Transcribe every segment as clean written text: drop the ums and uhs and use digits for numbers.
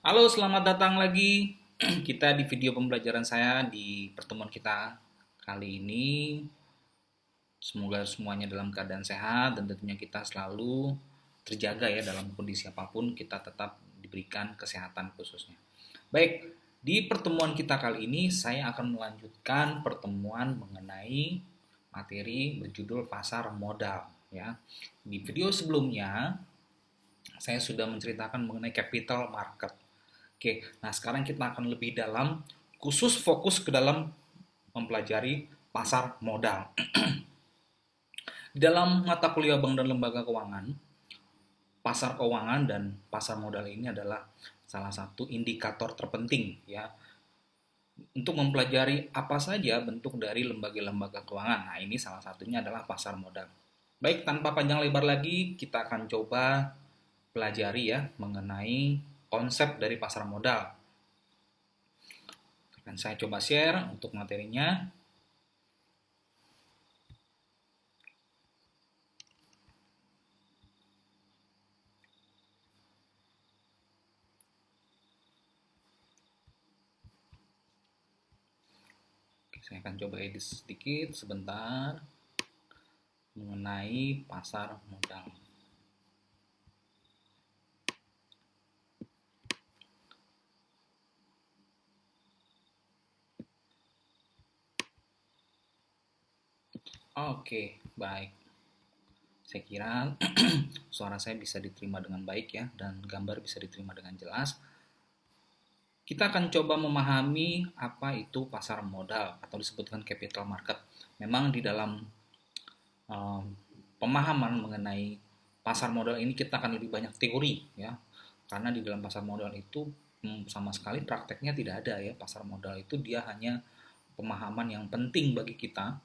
Halo, selamat datang lagi. Kita di video pembelajaran saya di pertemuan kita kali ini. Semoga semuanya dalam keadaan sehat dan tentunya kita selalu terjaga ya dalam kondisi apapun kita tetap diberikan kesehatan khususnya. Baik, di pertemuan kita kali ini saya akan melanjutkan pertemuan mengenai materi berjudul pasar modal ya. Di video sebelumnya saya sudah menceritakan mengenai capital market. Oke, nah sekarang kita akan lebih dalam, khusus fokus ke dalam mempelajari pasar modal. Di dalam mata kuliah bank dan lembaga keuangan, pasar keuangan dan pasar modal ini adalah salah satu indikator terpenting ya untuk mempelajari apa saja bentuk dari lembaga-lembaga keuangan. Nah, ini salah satunya adalah pasar modal. Baik, tanpa panjang lebar lagi, kita akan coba pelajari ya mengenai konsep dari pasar modal. Akan saya coba share untuk materinya. Oke, saya akan coba edit sedikit sebentar mengenai pasar modal. Oke, baik. Saya kira suara saya bisa diterima dengan baik ya dan gambar bisa diterima dengan jelas. Kita akan coba memahami apa itu pasar modal atau disebutkan capital market. Memang di dalam um, pemahaman mengenai pasar modal ini kita akan lebih banyak teori ya. Karena di dalam pasar modal itu sama sekali prakteknya tidak ada ya. Pasar modal itu dia hanya pemahaman yang penting bagi kita.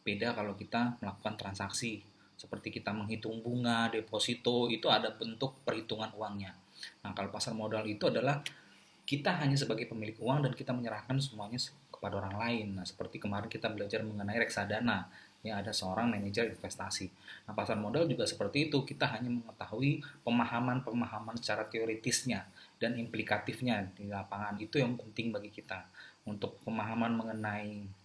Beda kalau kita melakukan transaksi. Seperti kita menghitung bunga, deposito, itu ada bentuk perhitungan uangnya. Nah, kalau pasar modal itu adalah kita hanya sebagai pemilik uang dan kita menyerahkan semuanya kepada orang lain. Nah, seperti kemarin kita belajar mengenai reksadana, ya ada seorang manajer investasi. Nah, pasar modal juga seperti itu. Kita hanya mengetahui pemahaman-pemahaman secara teoritisnya dan implikatifnya di lapangan. Itu yang penting bagi kita. Untuk pemahaman mengenai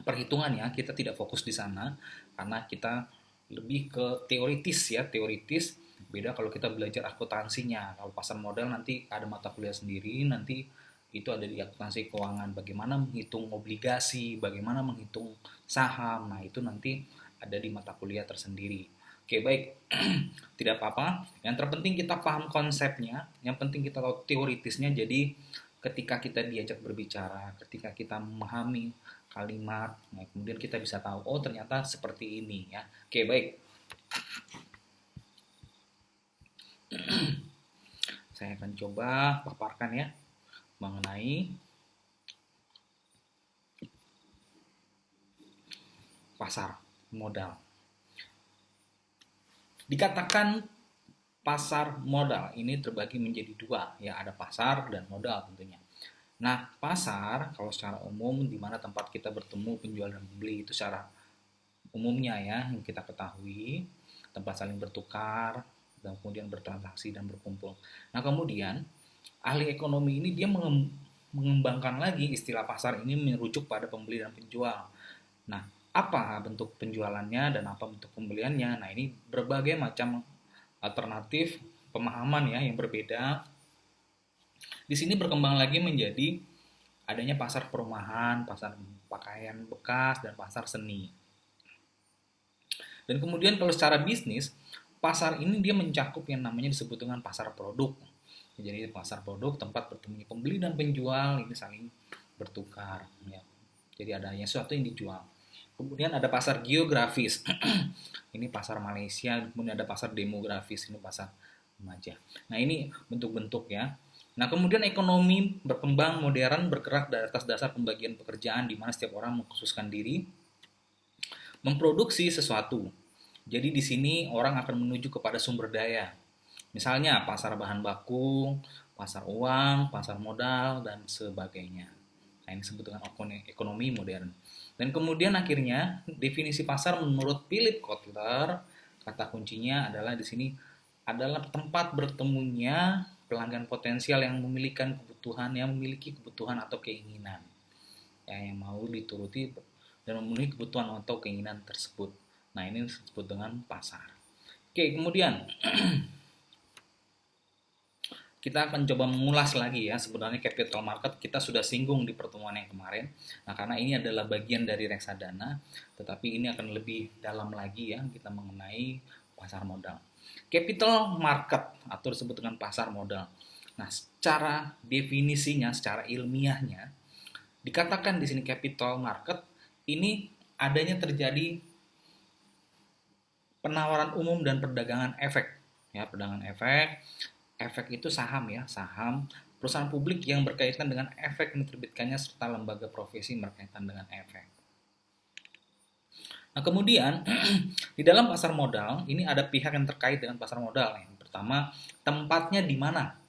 perhitungan ya, kita tidak fokus di sana karena kita lebih ke teoritis ya, teoritis. Beda kalau kita belajar akuntansinya. Kalau pasar modal nanti ada mata kuliah sendiri, nanti itu ada di akuntansi keuangan. Bagaimana menghitung obligasi, bagaimana menghitung saham. Nah, itu nanti ada di mata kuliah tersendiri. Oke, baik. Tidak apa-apa. Yang terpenting kita paham konsepnya, yang penting kita tahu teoritisnya. Jadi ketika kita diajak berbicara, ketika kita memahami kalimat, nah kemudian kita bisa tahu, oh ternyata seperti ini ya. Oke, baik. Saya akan coba paparkan ya mengenai pasar modal. Dikatakan pasar modal ini terbagi menjadi dua, ya ada pasar dan modal tentunya. Nah, pasar kalau secara umum di mana tempat kita bertemu penjual dan pembeli itu secara umumnya ya yang kita ketahui, tempat saling bertukar dan kemudian bertransaksi dan berkumpul. Nah, kemudian ahli ekonomi ini dia mengembangkan lagi istilah pasar ini merujuk pada pembeli dan penjual. Nah, apa bentuk penjualannya dan apa bentuk pembeliannya? Nah, ini berbagai macam alternatif pemahaman ya yang berbeda. Di sini berkembang lagi menjadi adanya pasar perumahan, pasar pakaian bekas, dan pasar seni. Dan kemudian kalau secara bisnis, pasar ini dia mencakup yang namanya disebut dengan pasar produk. Jadi pasar produk tempat bertemu pembeli dan penjual ini saling bertukar. Ya. Jadi adanya sesuatu yang dijual. Kemudian ada pasar geografis. Ini pasar Malaysia. Kemudian ada pasar demografis. Ini pasar remaja. Nah ini bentuk-bentuk ya. Nah kemudian ekonomi berkembang modern bergerak dari atas dasar pembagian pekerjaan di mana setiap orang mengkhususkan diri memproduksi sesuatu. Jadi di sini orang akan menuju kepada sumber daya. Misalnya pasar bahan baku, pasar uang, pasar modal, dan sebagainya. Nah, ini disebut dengan ekonomi modern. Dan kemudian akhirnya definisi pasar menurut Philip Kotler, kata kuncinya adalah di sini adalah tempat bertemunya pelanggan potensial yang memiliki kebutuhan atau keinginan ya, yang mau dituruti dan memenuhi kebutuhan atau keinginan tersebut. Nah, ini disebut dengan pasar. Oke, kemudian kita akan coba mengulas lagi ya, sebenarnya capital market kita sudah singgung di pertemuan yang kemarin. Nah, karena ini adalah bagian dari reksadana, tetapi ini akan lebih dalam lagi ya kita mengenai pasar modal. Capital market atau disebut dengan pasar modal. Nah, secara definisinya, secara ilmiahnya dikatakan di sini capital market ini adanya terjadi penawaran umum dan perdagangan efek. Ya, perdagangan efek. Efek itu saham ya, saham perusahaan publik yang berkaitan dengan efek yang diterbitkannya serta lembaga profesi berkaitan dengan efek. Nah, kemudian di dalam pasar modal ini ada pihak yang terkait dengan pasar modal. Yang pertama, tempatnya di mana?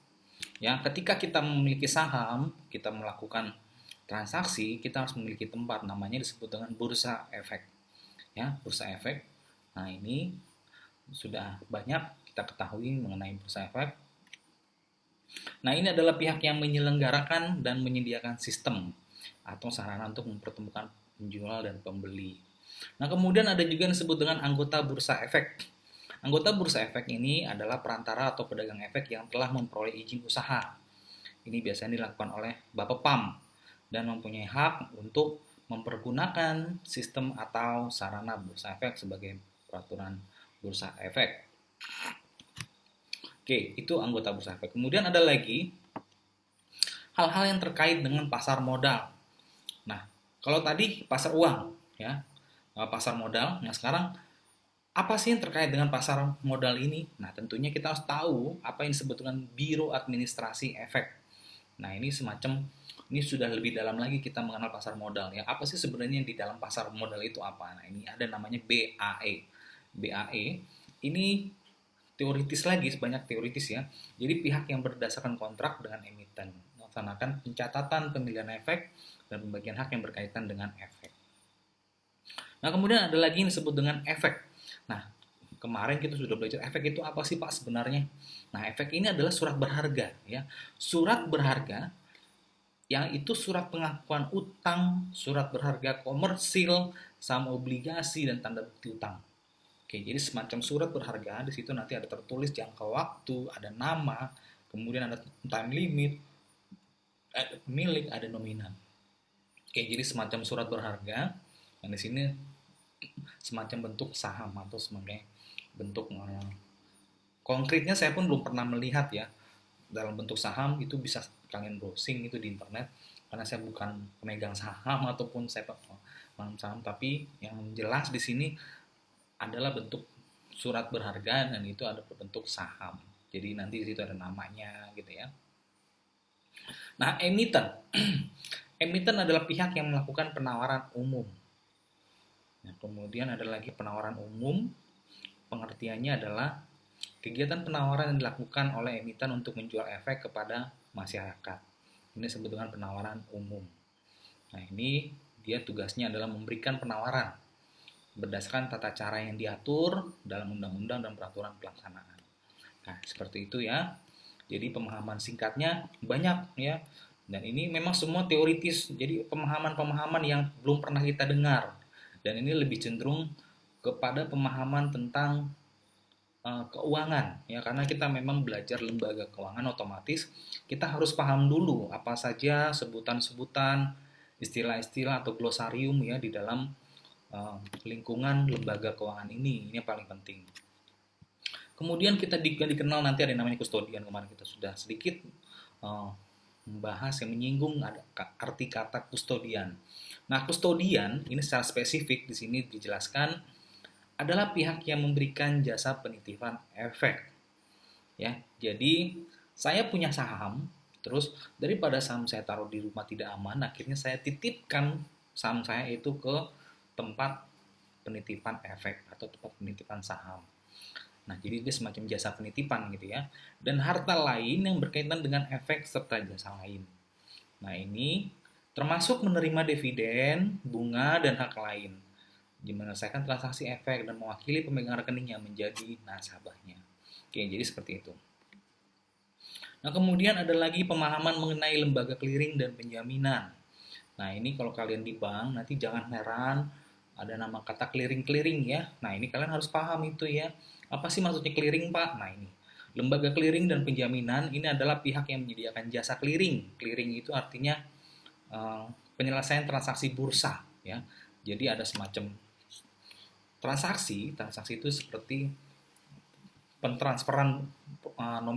Ya, ketika kita memiliki saham, kita melakukan transaksi, kita harus memiliki tempat, namanya disebut dengan bursa efek. Ya, bursa efek. Nah, ini sudah banyak kita ketahui mengenai bursa efek. Nah, ini adalah pihak yang menyelenggarakan dan menyediakan sistem atau sarana untuk mempertemukan penjual dan pembeli. Nah, kemudian ada juga yang disebut dengan anggota bursa efek. Anggota bursa efek ini adalah perantara atau pedagang efek yang telah memperoleh izin usaha. Ini biasanya dilakukan oleh Bapepam dan mempunyai hak untuk mempergunakan sistem atau sarana bursa efek sebagai peraturan bursa efek. Oke, itu anggota bursa efek. Kemudian ada lagi hal-hal yang terkait dengan pasar modal. Nah, kalau tadi pasar uang, ya, pasar modal. Nah, sekarang apa sih yang terkait dengan pasar modal ini? Nah, tentunya kita harus tahu apa yang disebut dengan Biro Administrasi Efek. Nah, ini sudah lebih dalam lagi kita mengenal pasar modal ya. Apa sih sebenarnya di dalam pasar modal itu apa? Nah, ini ada namanya BAE. BAE ini teoritis lagi, sebanyak teoritis ya. Jadi pihak yang berdasarkan kontrak dengan emiten melaksanakan pencatatan pemilihan efek dan pembagian hak yang berkaitan dengan efek. Nah, kemudian ada lagi yang disebut dengan efek. Nah, kemarin kita sudah belajar efek itu apa sih Pak sebenarnya? Nah, efek ini adalah surat berharga ya. Surat berharga yang itu surat pengakuan utang, surat berharga komersil, saham obligasi dan tanda bukti utang. Oke, jadi semacam surat berharga, di situ nanti ada tertulis jangka waktu, ada nama, kemudian ada time limit, ada pemilik, ada nominan. Oke, jadi semacam surat berharga, yang di sini semacam bentuk saham atau sebagai bentuk konkretnya saya pun belum pernah melihat ya dalam bentuk saham. Itu bisa kalian browsing itu di internet karena saya bukan pemegang saham ataupun saya paham saham, tapi yang jelas di sini adalah bentuk surat berharga dan itu ada bentuk saham. Jadi nanti di situ ada namanya gitu ya. Nah, emiten. Emiten adalah pihak yang melakukan penawaran umum. Nah, kemudian ada lagi penawaran umum. Pengertiannya adalah kegiatan penawaran yang dilakukan oleh emiten untuk menjual efek kepada masyarakat. Ini disebut dengan penawaran umum. Nah, ini dia tugasnya adalah memberikan penawaran berdasarkan tata cara yang diatur dalam undang-undang dan peraturan pelaksanaan. Nah, seperti itu ya. Jadi pemahaman singkatnya banyak ya. Dan ini memang semua teoritis. Jadi pemahaman-pemahaman yang belum pernah kita dengar. Dan ini lebih cenderung kepada pemahaman tentang keuangan ya, karena kita memang belajar lembaga keuangan, otomatis kita harus paham dulu apa saja sebutan-sebutan, istilah-istilah atau glosarium ya di dalam lingkungan lembaga keuangan ini yang paling penting. Kemudian kita dikenal nanti ada yang namanya kustodian. Kemarin kita sudah sedikit membahas yang menyinggung ada arti kata kustodian. Nah, kustodian ini secara spesifik di sini dijelaskan adalah pihak yang memberikan jasa penitipan efek. Ya, jadi saya punya saham, terus daripada saham saya taruh di rumah tidak aman, akhirnya saya titipkan saham saya itu ke tempat penitipan efek atau tempat penitipan saham. Nah, jadi dia semacam jasa penitipan gitu ya. Dan harta lain yang berkaitan dengan efek serta jasa lain. Nah, ini termasuk menerima dividen, bunga, dan hak lain. Menyelesaikan transaksi efek dan mewakili pemegang rekening yang menjadi nasabahnya. Oke, jadi seperti itu. Nah, kemudian ada lagi pemahaman mengenai lembaga clearing dan penjaminan. Nah, ini kalau kalian di bank, nanti jangan heran ada nama kata clearing-clearing ya. Nah, ini kalian harus paham itu ya. Apa sih maksudnya clearing, Pak? Nah, ini. Lembaga clearing dan penjaminan ini adalah pihak yang menyediakan jasa clearing. Clearing itu artinya eh, penyelesaian transaksi bursa ya. Jadi ada semacam transaksi itu seperti pentransferan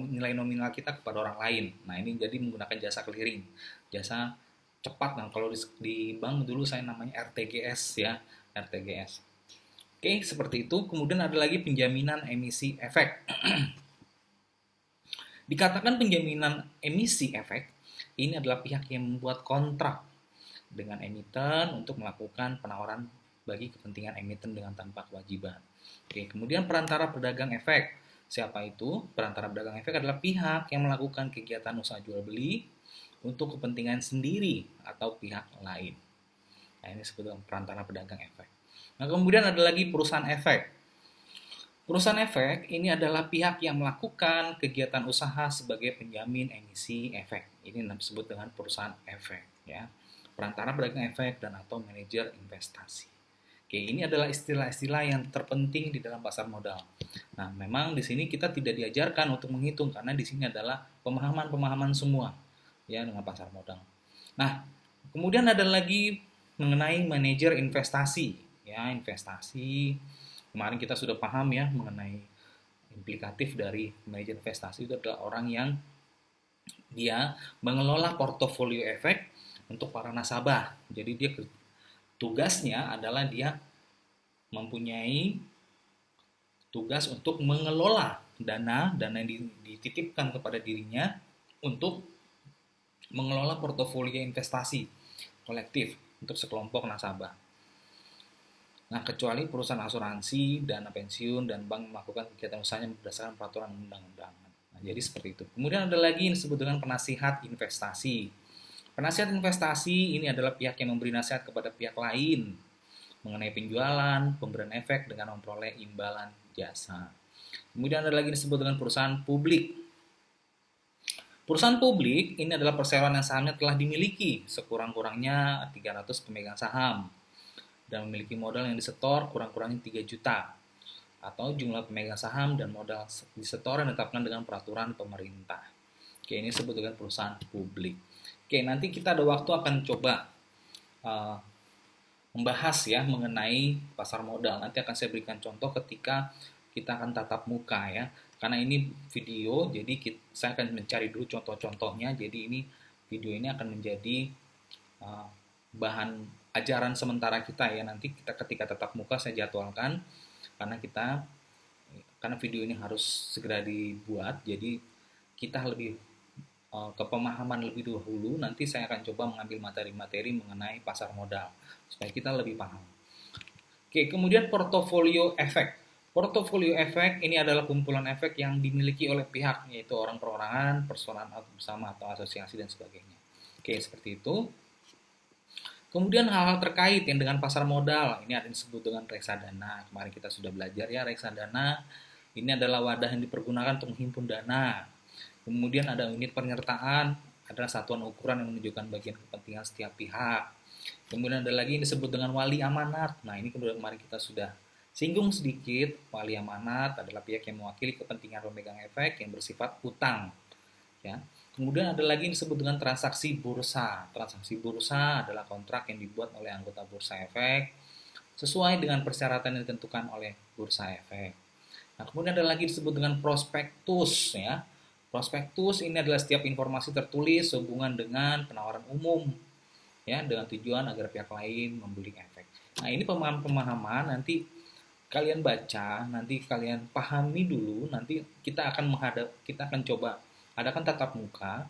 nilai nominal kita kepada orang lain. Nah, ini jadi menggunakan jasa clearing, jasa cepat. Nah, kalau di bank dulu saya namanya RTGS ya, RTGS. Oke, seperti itu. Kemudian ada lagi penjaminan emisi efek. Dikatakan penjaminan emisi efek ini adalah pihak yang membuat kontrak dengan emiten untuk melakukan penawaran bagi kepentingan emiten dengan tanpa kewajiban. Oke, kemudian perantara pedagang efek. Siapa itu? Perantara pedagang efek adalah pihak yang melakukan kegiatan usaha jual beli untuk kepentingan sendiri atau pihak lain. Nah, ini disebut dengan perantara pedagang efek. Nah, kemudian ada lagi perusahaan efek. Perusahaan efek ini adalah pihak yang melakukan kegiatan usaha sebagai penjamin emisi efek. Ini disebut dengan perusahaan efek ya. Perantara pedagang efek dan atau manajer investasi. Oke, ini adalah istilah-istilah yang terpenting di dalam pasar modal. Nah, memang di sini kita tidak diajarkan untuk menghitung karena di sini adalah pemahaman-pemahaman semua ya dengan pasar modal. Nah, kemudian ada lagi mengenai manajer investasi ya, investasi. Kemarin kita sudah paham ya mengenai implikatif dari manajer investasi itu adalah orang yang dia mengelola portofolio efek untuk para nasabah. Jadi dia tugasnya adalah dia mempunyai tugas untuk mengelola dana yang dititipkan kepada dirinya untuk mengelola portofolio investasi kolektif untuk sekelompok nasabah. Nah, kecuali perusahaan asuransi, dana pensiun, dan bank melakukan kegiatan usahanya berdasarkan peraturan undang-undangan. Nah, jadi seperti itu. Kemudian ada lagi yang disebut dengan penasihat investasi. Penasihat investasi ini adalah pihak yang memberi nasihat kepada pihak lain mengenai penjualan, pemberian efek dengan memperoleh imbalan jasa. Kemudian ada lagi yang disebut dengan perusahaan publik. Perusahaan publik ini adalah perseroan yang sahamnya telah dimiliki sekurang-kurangnya 300 pemegang saham dan memiliki modal yang disetor kurang-kurangnya 3 juta atau jumlah pemegang saham dan modal disetor yang ditetapkan dengan peraturan pemerintah. Oke, ini disebut dengan perusahaan publik. Oke, nanti kita ada waktu akan coba membahas ya mengenai pasar modal. Nanti akan saya berikan contoh ketika kita akan tatap muka ya. Karena ini video, jadi saya akan mencari dulu contoh-contohnya. Jadi ini video ini akan menjadi bahan ajaran sementara kita ya. Nanti kita ketika tatap muka saya jadwalkan karena video ini harus segera dibuat. Jadi kita lebih ke pemahaman lebih dahulu. Nanti saya akan coba mengambil materi-materi mengenai pasar modal supaya kita lebih paham. Oke, kemudian portofolio efek. Portofolio efek ini adalah kumpulan efek yang dimiliki oleh pihak, yaitu orang perorangan, personal bersama atau asosiasi dan sebagainya. Oke, seperti itu. Kemudian hal-hal terkait yang dengan pasar modal, ini ada yang disebut dengan reksadana. Kemarin kita sudah belajar ya, reksadana ini adalah wadah yang dipergunakan untuk menghimpun dana. Kemudian ada unit penyertaan, adalah satuan ukuran yang menunjukkan bagian kepentingan setiap pihak. Kemudian ada lagi yang disebut dengan wali amanat. Nah, ini kemarin kita sudah singgung sedikit. Wali amanat adalah pihak yang mewakili kepentingan pemegang efek yang bersifat utang. Ya. Kemudian ada lagi yang disebut dengan transaksi bursa. Transaksi bursa adalah kontrak yang dibuat oleh anggota bursa efek sesuai dengan persyaratan yang ditentukan oleh bursa efek. Nah, kemudian ada lagi disebut dengan prospektus ya. Prospektus ini adalah setiap informasi tertulis sehubungan dengan penawaran umum ya dengan tujuan agar pihak lain membeli efek. Nah, ini pemahaman nanti kalian baca, nanti kalian pahami dulu, nanti kita akan coba adakan tatap muka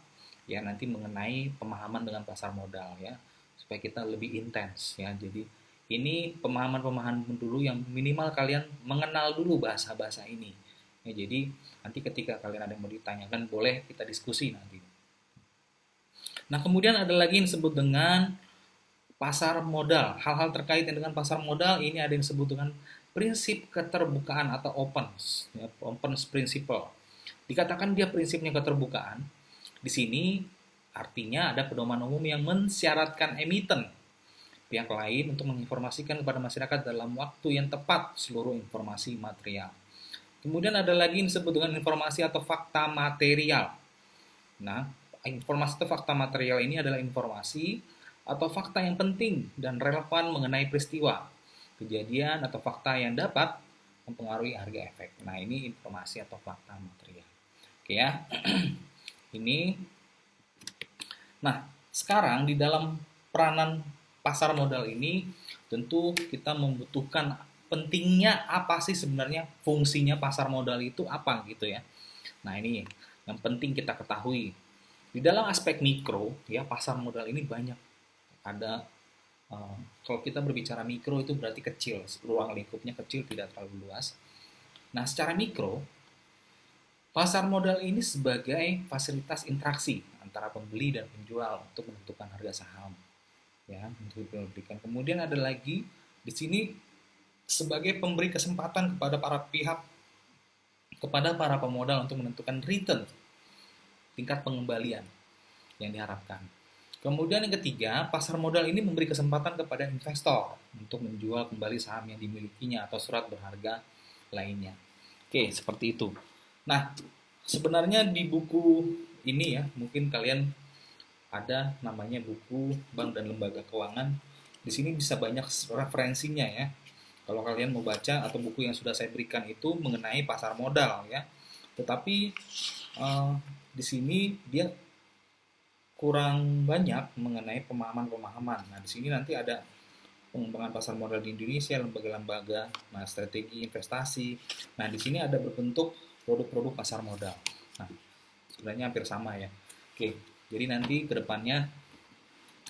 ya nanti mengenai pemahaman dengan pasar modal ya supaya kita lebih intens ya. Jadi ini pemahaman-pemahaman dulu yang minimal kalian mengenal dulu bahasa-bahasa ini ya. Jadi nanti ketika kalian ada yang mau ditanyakan boleh kita diskusi nanti. Nah, kemudian ada lagi yang disebut dengan pasar modal. Hal-hal terkait dengan pasar modal ini ada yang disebut dengan prinsip keterbukaan atau openness ya, openness principle. Dikatakan dia prinsipnya keterbukaan Di sini artinya ada pedoman umum yang mensyaratkan emiten pihak lain untuk menginformasikan kepada masyarakat dalam waktu yang tepat seluruh informasi material. Kemudian ada lagi yang disebut dengan informasi atau fakta material. Nah, informasi atau fakta material ini adalah informasi atau fakta yang penting dan relevan mengenai peristiwa, kejadian atau fakta yang dapat mempengaruhi harga efek. Nah, ini informasi atau fakta material. Oke ya. Ini. Nah, sekarang di dalam peranan pasar modal ini tentu kita membutuhkan pentingnya apa sih sebenarnya fungsinya pasar modal itu apa gitu ya. Nah, ini yang penting kita ketahui. Di dalam aspek mikro ya, pasar modal ini banyak ada kalau kita berbicara mikro itu berarti kecil, ruang lingkupnya kecil, tidak terlalu luas. Nah, secara mikro, pasar modal ini sebagai fasilitas interaksi antara pembeli dan penjual untuk menentukan harga saham. Ya, untuk diperhatikan. Kemudian ada lagi di sini sebagai pemberi kesempatan kepada para pihak, kepada para pemodal untuk menentukan return, tingkat pengembalian yang diharapkan. Kemudian yang ketiga, pasar modal ini memberi kesempatan kepada investor untuk menjual kembali saham yang dimilikinya atau surat berharga lainnya. Oke, seperti itu. Nah, sebenarnya di buku ini ya, mungkin kalian ada namanya buku Bank dan Lembaga Keuangan. Di sini bisa banyak referensinya ya. Kalau kalian mau baca atau buku yang sudah saya berikan itu mengenai pasar modal ya. Tetapi di sini dia kurang banyak mengenai pemahaman-pemahaman. Nah, di sini nanti ada pengembangan pasar modal di Indonesia, lembaga-lembaga, nah strategi investasi. Nah, di sini ada berbentuk produk-produk pasar modal. Nah, sebenarnya hampir sama ya. Oke, jadi nanti ke depannya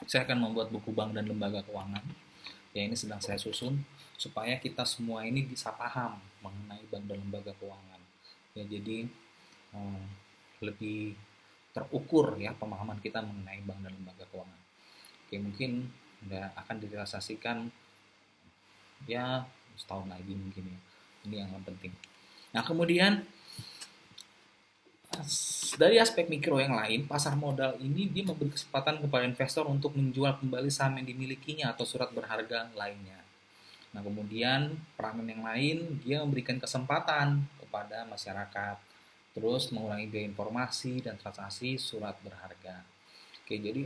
saya akan membuat buku bank dan lembaga keuangan. Ya, ini sedang saya susun supaya kita semua ini bisa paham mengenai bank dan lembaga keuangan. Ya, jadi lebih terukur ya pemahaman kita mengenai bank dan lembaga keuangan. Oke, mungkin akan direalisasikan ya setahun lagi mungkin ya. Ini yang penting. Nah, kemudian dari aspek mikro yang lain, pasar modal ini dia memberi kesempatan kepada investor untuk menjual kembali saham yang dimilikinya atau surat berharga lainnya. Nah, kemudian peranan yang lain dia memberikan kesempatan kepada masyarakat terus mengurangi biaya informasi dan transaksi surat berharga. Oke, jadi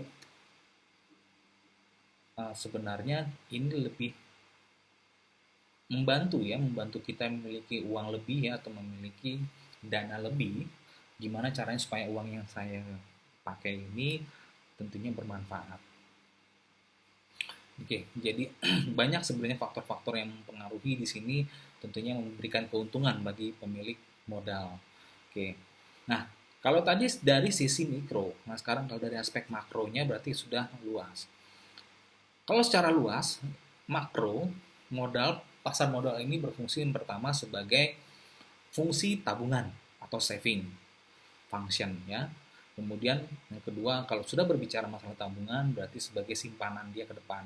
sebenarnya ini lebih membantu kita memiliki uang lebih ya, atau memiliki dana lebih. Gimana caranya supaya uang yang saya pakai ini tentunya bermanfaat. Oke, jadi banyak sebenarnya faktor-faktor yang mempengaruhi di sini, tentunya memberikan keuntungan bagi pemilik modal. Oke, nah kalau tadi dari sisi mikro, nah sekarang kalau dari aspek makronya berarti sudah luas. Kalau secara luas, makro modal pasar modal ini berfungsi yang pertama sebagai fungsi tabungan atau saving function ya. Kemudian yang kedua, kalau sudah berbicara masalah tabungan berarti sebagai simpanan dia ke depan.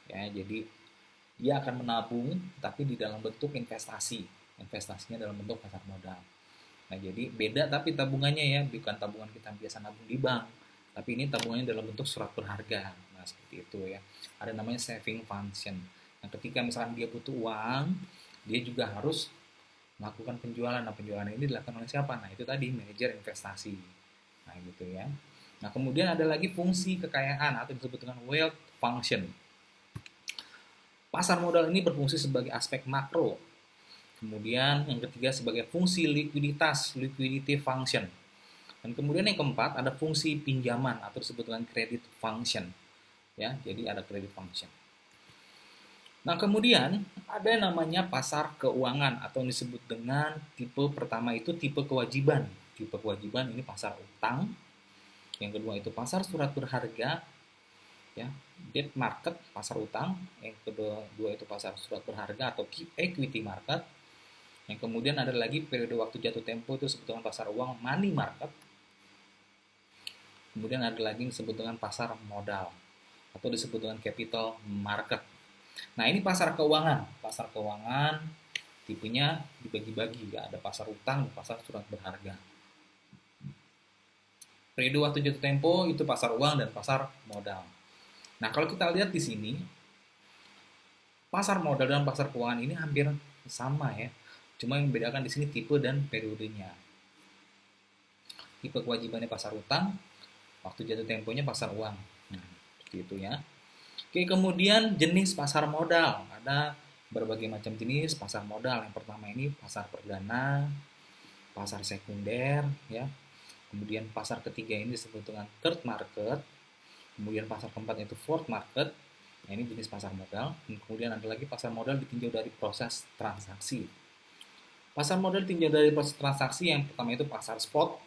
Ya, jadi dia akan menabung tapi di dalam bentuk investasi. Investasinya dalam bentuk pasar modal. Nah, jadi beda tapi tabungannya ya, bukan tabungan kita biasa nabung di bank, tapi ini tabungannya dalam bentuk surat berharga. Nah, seperti itu ya. Ada namanya saving function. Nah, ketika misalkan dia butuh uang, dia juga harus melakukan penjualan. Nah, penjualan ini dilakukan oleh siapa? Nah, itu tadi manajer investasi. Nah, gitu ya. Nah, kemudian ada lagi fungsi kekayaan atau disebut dengan wealth function. Pasar modal ini berfungsi sebagai aspek makro. Kemudian yang ketiga sebagai fungsi likuiditas, liquidity function. Dan kemudian yang keempat ada fungsi pinjaman atau disebut dengan credit function. Ya, jadi ada credit function. Nah, kemudian ada yang namanya pasar keuangan atau yang disebut dengan tipe pertama itu tipe kewajiban. Tipe kewajiban ini pasar utang. Yang kedua itu pasar surat berharga. Ya, debt market, pasar utang. Yang kedua itu pasar surat berharga atau equity market. Yang kemudian ada lagi periode waktu jatuh tempo itu disebut dengan pasar uang money market. Kemudian ada lagi yang disebut dengan pasar modal atau disebut dengan capital market. Nah, ini pasar keuangan. Pasar keuangan tipenya dibagi-bagi ya, ada pasar utang dan pasar surat berharga. Periode waktu jatuh tempo itu pasar uang dan pasar modal. Nah, kalau kita lihat di sini, pasar modal dan pasar keuangan ini hampir sama ya. Cuma yang membedakan di sini tipe dan periodenya. Tipe kewajibannya pasar utang, waktu jatuh temponya pasar uang. Nah, seperti itu ya. Oke, kemudian jenis pasar modal. Ada berbagai macam jenis pasar modal. Yang pertama ini pasar perdana, pasar sekunder, ya. Kemudian pasar ketiga ini disebut dengan third market. Kemudian pasar keempat itu fourth market. Nah, ini jenis pasar modal. Dan kemudian ada lagi pasar modal ditinjau dari proses transaksi. Pasar modal ditinjau dari proses transaksi yang pertama itu pasar spot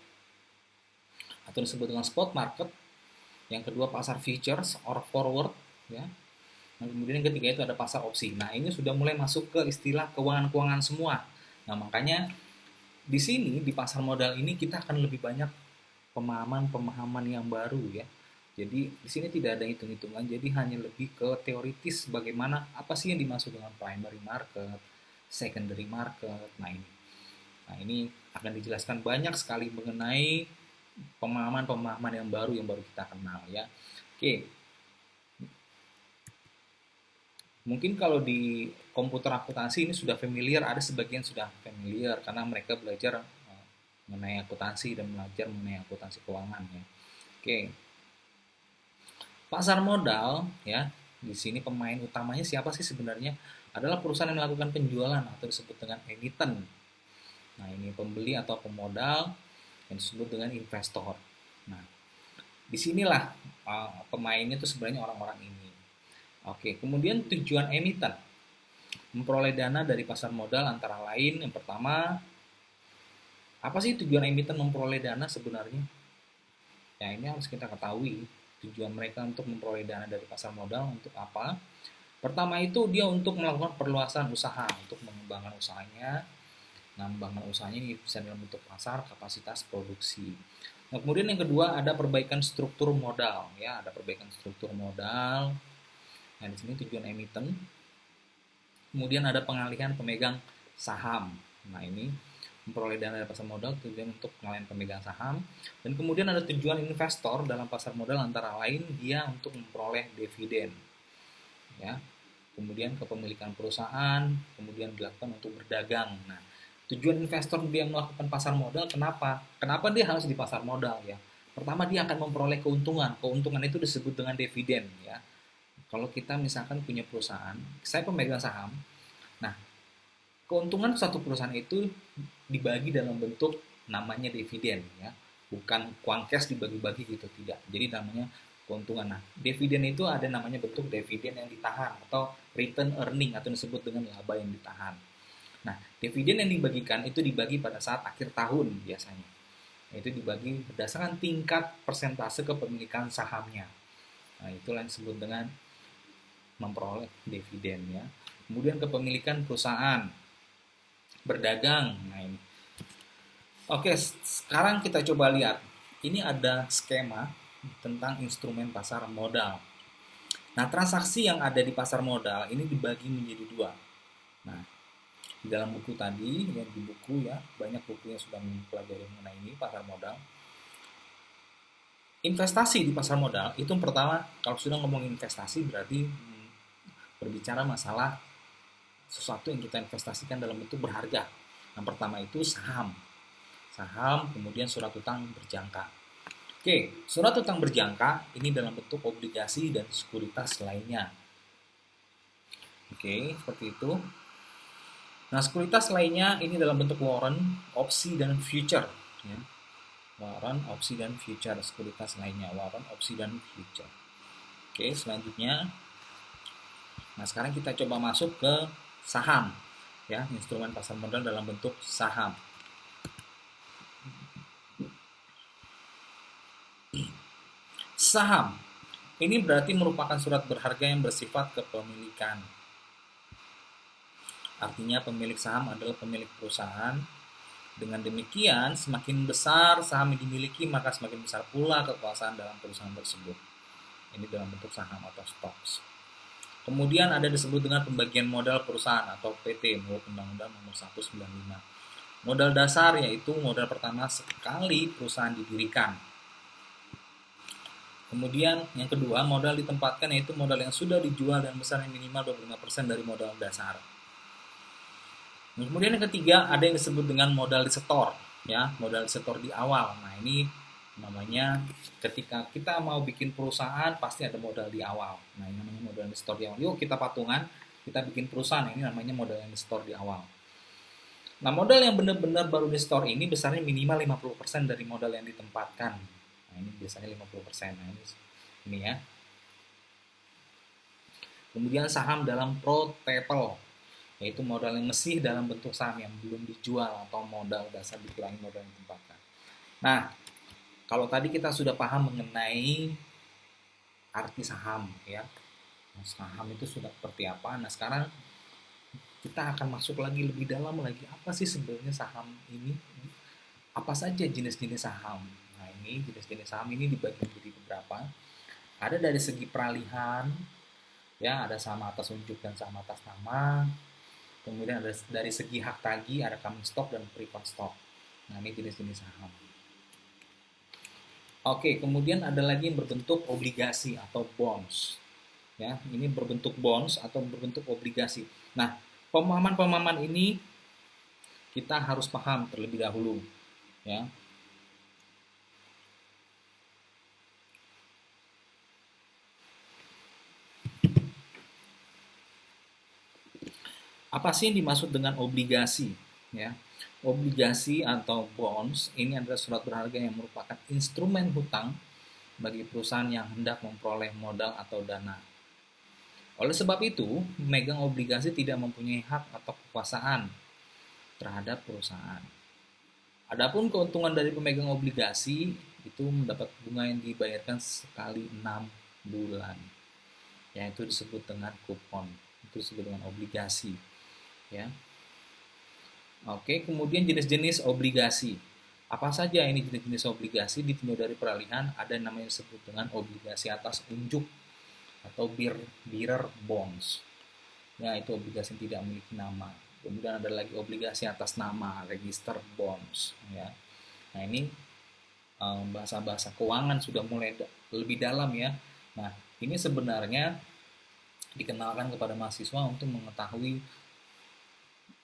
atau disebut dengan spot market. Yang kedua pasar futures or forward, ya. Nah, kemudian yang ketiga itu ada pasar opsi. Nah, ini sudah mulai masuk ke istilah keuangan-keuangan semua. Nah, makanya di sini di pasar modal ini kita akan lebih banyak pemahaman-pemahaman yang baru ya. Jadi di sini tidak ada hitung-hitungan, jadi hanya lebih ke teoritis bagaimana apa sih yang dimaksud dengan primary market, secondary market. Nah ini akan dijelaskan banyak sekali mengenai pemahaman-pemahaman yang baru kita kenal ya. Oke. Mungkin kalau di komputer akuntansi ini sudah familiar, ada sebagian sudah familiar karena mereka belajar mengenai akuntansi dan belajar mengenai akuntansi keuangan ya. Oke. Pasar modal ya, di sini pemain utamanya siapa sih sebenarnya? Adalah perusahaan yang melakukan penjualan atau disebut dengan emiten. Nah, ini pembeli atau pemodal yang disebut dengan investor. Nah, disinilah pemainnya itu sebenarnya orang-orang ini. Oke, kemudian tujuan emiten memperoleh dana dari pasar modal antara lain yang pertama, apa sih tujuan emiten memperoleh dana sebenarnya? Ya, ini harus kita ketahui tujuan mereka untuk memperoleh dana dari pasar modal untuk apa. Pertama itu dia untuk melakukan perluasan usaha, untuk mengembangkan usahanya. Nah, mengembangkan usahanya ini bisa dalam bentuk pasar, kapasitas produksi. Nah, kemudian yang kedua ada perbaikan struktur modal, ya, ada perbaikan struktur modal. Nah, di sini tujuan emiten. Kemudian ada pengalihan pemegang saham. Nah, ini memperoleh dana dari pasar modal tujuan untuk pengalihan pemegang saham. Dan kemudian ada tujuan investor dalam pasar modal antara lain dia untuk memperoleh dividen. Ya. Kemudian kepemilikan perusahaan, kemudian dilakukan untuk berdagang. Nah, tujuan investor dia melakukan pasar modal kenapa? Kenapa dia harus di pasar modal ya? Pertama dia akan memperoleh keuntungan. Keuntungan itu disebut dengan dividen ya. Kalau kita misalkan punya perusahaan, saya pemegang saham. Nah, keuntungan satu perusahaan itu dibagi dalam bentuk namanya dividen ya, bukan uang cash dibagi-bagi gitu, tidak. Jadi namanya keuntungan. Nah, dividen itu ada namanya bentuk dividen yang ditahan atau return earning atau disebut dengan laba yang ditahan. Nah, dividen yang dibagikan itu dibagi pada saat akhir tahun biasanya. Itu dibagi berdasarkan tingkat persentase kepemilikan sahamnya. Nah, itulah yang disebut dengan memperoleh dividen ya. Kemudian kepemilikan perusahaan, berdagang. Nah, ini. Oke, sekarang kita coba lihat. Ini ada skema tentang instrumen pasar modal. Nah, transaksi yang ada di pasar modal ini dibagi menjadi dua. Nah, di dalam buku tadi, yang di buku ya, banyak buku yang sudah mempelajari mengenai ini, pasar modal. Investasi di pasar modal, itu yang pertama, kalau sudah ngomong investasi berarti berbicara masalah sesuatu yang kita investasikan dalam bentuk berharga. Yang pertama itu saham. Saham, kemudian surat utang berjangka. Oke, surat utang berjangka ini dalam bentuk obligasi dan sekuritas lainnya. Oke, seperti itu. Nah, sekuritas lainnya ini dalam bentuk warrant, opsi, dan future. Ya. Warrant, opsi, dan future. Sekuritas lainnya, warrant, opsi, dan future. Oke, selanjutnya. Nah, sekarang kita coba masuk ke saham. Ya, instrumen pasar modal dalam bentuk saham. Saham ini berarti merupakan surat berharga yang bersifat kepemilikan. Artinya pemilik saham adalah pemilik perusahaan. Dengan demikian, semakin besar saham yang dimiliki, maka semakin besar pula kekuasaan dalam perusahaan tersebut. Ini dalam bentuk saham atau stocks. Kemudian ada disebut dengan pembagian modal perusahaan atau PT menurut Undang-Undang Nomor 195. Modal dasar yaitu modal pertama sekali perusahaan didirikan. Kemudian yang kedua, modal ditempatkan yaitu modal yang sudah dijual dan besarnya minimal 25% dari modal dasar. Kemudian yang ketiga, ada yang disebut dengan modal disetor, ya, modal disetor di awal. Nah, ini namanya ketika kita mau bikin perusahaan pasti ada modal di awal. Nah, ini namanya modal disetor di awal. Yuk kita patungan, kita bikin perusahaan. Ini namanya modal yang disetor di awal. Nah, modal yang benar-benar baru disetor ini besarnya minimal 50% dari modal yang ditempatkan. Nah, ini biasanya 50%. Nah, ini ya. Kemudian saham dalam protapel, yaitu modal yang masih dalam bentuk saham yang belum dijual atau modal dasar dikurangi modal yang ditempatkan. Nah, kalau tadi kita sudah paham mengenai arti saham, ya, saham itu sudah seperti apa. Nah, sekarang kita akan masuk lagi lebih dalam lagi, apa sih sebenarnya saham ini, apa saja jenis-jenis saham. Nah, ini jenis-jenis saham ini dibagi menjadi beberapa. Ada dari segi peralihan, ya, ada saham atas unjuk dan saham atas nama. Kemudian ada dari segi hak tagih, ada common stock dan preferred stock. Nah, ini jenis-jenis saham. Oke, kemudian ada lagi yang berbentuk obligasi atau bonds. Ya, ini berbentuk bonds atau berbentuk obligasi. Nah, pemahaman-pemahaman ini kita harus paham terlebih dahulu, ya. Apa sih yang dimaksud dengan obligasi? Ya, obligasi atau bonds ini adalah surat berharga yang merupakan instrumen hutang bagi perusahaan yang hendak memperoleh modal atau dana. Oleh sebab itu, memegang obligasi tidak mempunyai hak atau kekuasaan terhadap perusahaan. Adapun keuntungan dari pemegang obligasi itu mendapat bunga yang dibayarkan sekali 6 bulan. Yaitu disebut dengan kupon. Itu disebut dengan obligasi, ya. Oke, kemudian jenis-jenis obligasi. Apa saja ini jenis-jenis obligasi? Ditinjau dari peralihan, ada yang namanya disebut dengan obligasi atas unjuk atau bearer bonds. Ya, itu obligasi yang tidak memiliki nama. Kemudian ada lagi obligasi atas nama, register bonds, ya. Nah, ini bahasa-bahasa keuangan sudah mulai lebih dalam, ya. Nah, ini sebenarnya dikenalkan kepada mahasiswa untuk mengetahui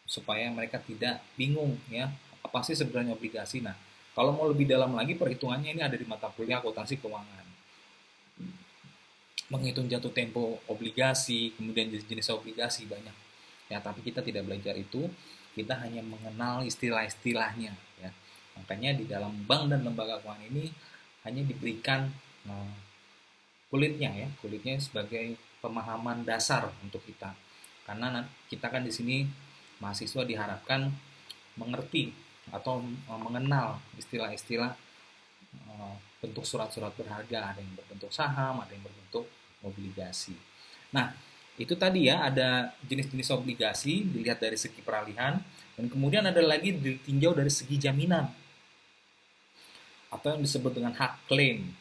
supaya mereka tidak bingung, ya, apa sih sebenarnya obligasi. Nah, kalau mau lebih dalam lagi perhitungannya ini ada di mata kuliah akuntansi keuangan. Menghitung jatuh tempo obligasi, kemudian jenis-jenis obligasi banyak. Ya, tapi kita tidak belajar itu, kita hanya mengenal istilah-istilahnya, ya. Makanya di dalam bank dan lembaga keuangan ini hanya diberikan kulitnya sebagai pemahaman dasar untuk kita. Karena kita kan di sini mahasiswa diharapkan mengerti atau mengenal istilah-istilah bentuk surat-surat berharga, ada yang berbentuk saham, ada yang berbentuk obligasi. Nah, itu tadi ya, ada jenis-jenis obligasi dilihat dari segi peralihan, dan kemudian ada lagi ditinjau dari segi jaminan atau yang disebut dengan hak klaim.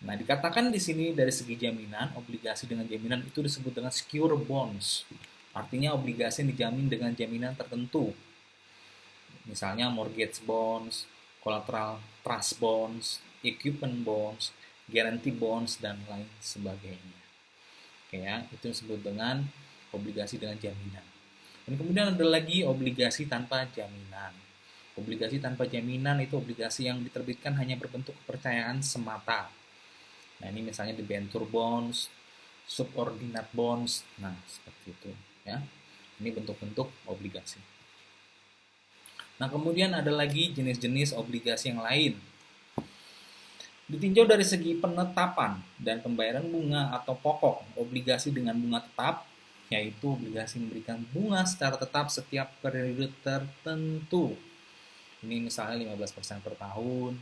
Nah, dikatakan di sini dari segi jaminan, obligasi dengan jaminan itu disebut dengan secure bonds. Artinya obligasi yang dijamin dengan jaminan tertentu. Misalnya mortgage bonds, collateral trust bonds, equipment bonds, guarantee bonds, dan lain sebagainya. Oke ya, itu disebut dengan obligasi dengan jaminan. Dan kemudian ada lagi obligasi tanpa jaminan. Obligasi tanpa jaminan itu obligasi yang diterbitkan hanya berbentuk kepercayaan semata. Nah, ini misalnya debenture bonds, subordinate bonds. Nah, seperti itu, ya. Ini bentuk-bentuk obligasi. Nah, kemudian ada lagi jenis-jenis obligasi yang lain. Ditinjau dari segi penetapan dan pembayaran bunga atau pokok, obligasi dengan bunga tetap, yaitu obligasi memberikan bunga secara tetap setiap periode tertentu. Ini misalnya 15% per tahun.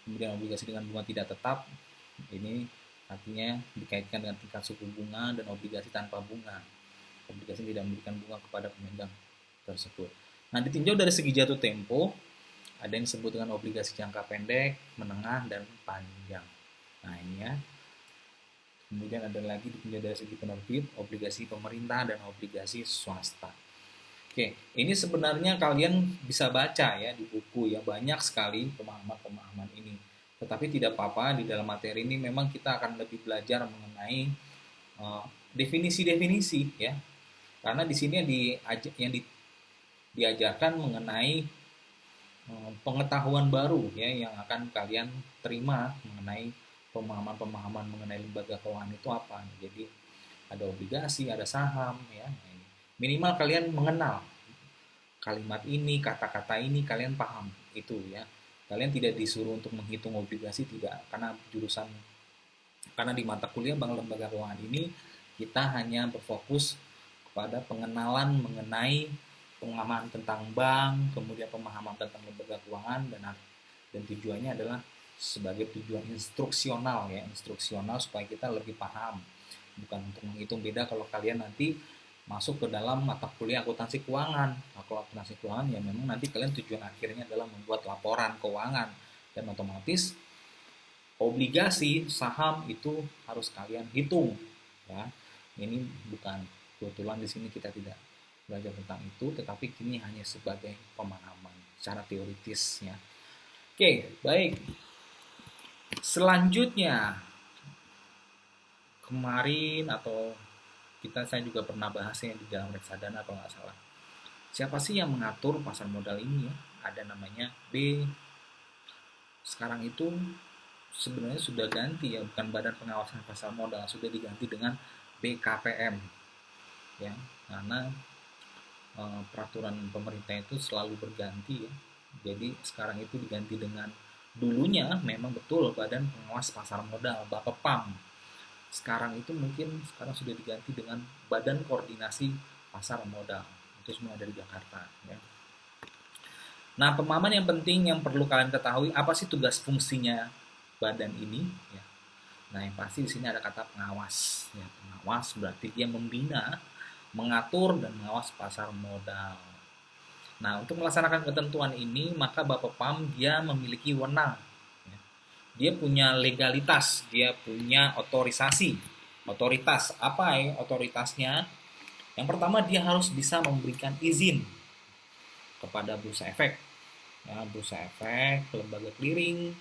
Kemudian obligasi dengan bunga tidak tetap, ini artinya dikaitkan dengan tingkat suku bunga, dan obligasi tanpa bunga, obligasi tidak memberikan bunga kepada pemegang tersebut. Nah, ditinjau dari segi jatuh tempo, ada yang disebut dengan obligasi jangka pendek, menengah, dan panjang. Nah, ini ya. Kemudian ada lagi ditinjau dari segi penerbit, obligasi pemerintah, dan obligasi swasta. Oke, ini sebenarnya kalian bisa baca ya di buku ya, banyak sekali pemahaman-pemahaman ini. Tetapi tidak apa-apa, di dalam materi ini memang kita akan lebih belajar mengenai definisi-definisi ya. Karena di sini diajarkan mengenai pengetahuan baru ya yang akan kalian terima mengenai pemahaman-pemahaman mengenai lembaga keuangan itu apa. Jadi ada obligasi, ada saham ya. Minimal kalian mengenal kalimat ini, kata-kata ini kalian paham itu ya. Kalian tidak disuruh untuk menghitung obligasi, tidak, karena di mata kuliah bank lembaga keuangan ini kita hanya berfokus kepada pengenalan mengenai pemahaman tentang bank, kemudian pemahaman tentang lembaga keuangan, dan tujuannya adalah sebagai tujuan instruksional ya, instruksional supaya kita lebih paham, bukan untuk menghitung. Beda kalau kalian nanti masuk ke dalam mata kuliah akuntansi keuangan. Nah, kalau akuntansi keuangan ya memang nanti kalian tujuan akhirnya adalah membuat laporan keuangan, dan otomatis obligasi, saham itu harus kalian hitung ya. Ini bukan, kebetulan di sini kita tidak belajar tentang itu, tetapi kini hanya sebagai pemahaman secara teoritisnya. Oke, baik. Selanjutnya, kemarin atau saya juga pernah bahasnya di dalam reksadana kalau nggak salah. Siapa sih yang mengatur pasar modal ini ya? Ada namanya B. Sekarang itu sebenarnya sudah ganti ya, bukan Badan Pengawasan Pasar Modal, sudah diganti dengan BKPM ya, karena peraturan pemerintah itu selalu berganti ya. Jadi sekarang itu diganti dengan, dulunya memang betul Badan Pengawas Pasar Modal, Bapepam. Sekarang itu sekarang sudah diganti dengan Badan Koordinasi Pasar Modal. Itu semua dari Jakarta ya. Nah, pemahaman yang penting yang perlu kalian ketahui, apa sih tugas fungsinya badan ini ya. Nah, yang pasti di sini ada kata pengawas ya. Pengawas berarti dia membina, mengatur dan mengawas pasar modal. Nah, untuk melaksanakan ketentuan ini maka Bapepam dia memiliki wewenang ya. Dia punya legalitas, dia punya otorisasi. Otoritas apa ya otoritasnya? Yang pertama, dia harus bisa memberikan izin kepada bursa efek ya, bursa efek, lembaga clearing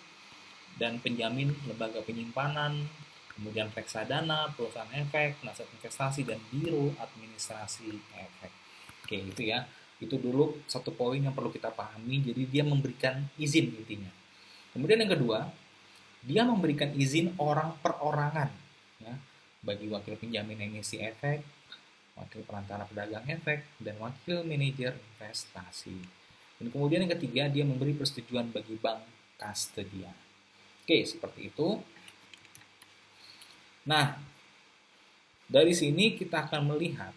dan penjamin, lembaga penyimpanan, kemudian reksadana, perusahaan efek, penasihat investasi, dan biro administrasi efek. Oke, itu ya. Itu dulu satu poin yang perlu kita pahami. Jadi dia memberikan izin intinya. Kemudian yang kedua, dia memberikan izin orang perorangan ya, bagi wakil penjamin emisi efek, wakil perantara pedagang efek, dan wakil manajer investasi. Dan kemudian yang ketiga, dia memberi persetujuan bagi bank kastodian. Oke, seperti itu. Nah, dari sini kita akan melihat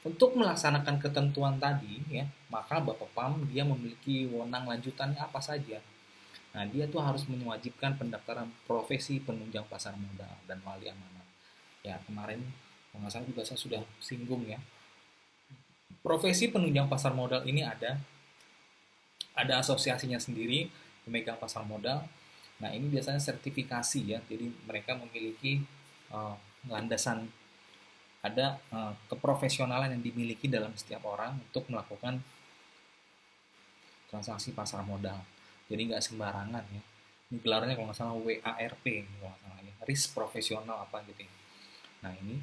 untuk melaksanakan ketentuan tadi ya, maka Bapepam dia memiliki wewenang lanjutannya apa saja. Nah, dia tuh harus mewajibkan pendaftaran profesi penunjang pasar modal dan wali amanat. Ya, kemarin kalau nggak salah juga saya sudah singgung ya. Profesi penunjang pasar modal ini ada asosiasinya sendiri pemegang pasar modal. Nah, ini biasanya sertifikasi ya. Jadi mereka memiliki landasan, ada keprofesionalan yang dimiliki dalam setiap orang untuk melakukan transaksi pasar modal. Jadi nggak sembarangan ya. Ini gelarnya kalau nggak salah WARP, kalau nggak salah ya, risk profesional apa gitu ya. Nah ini,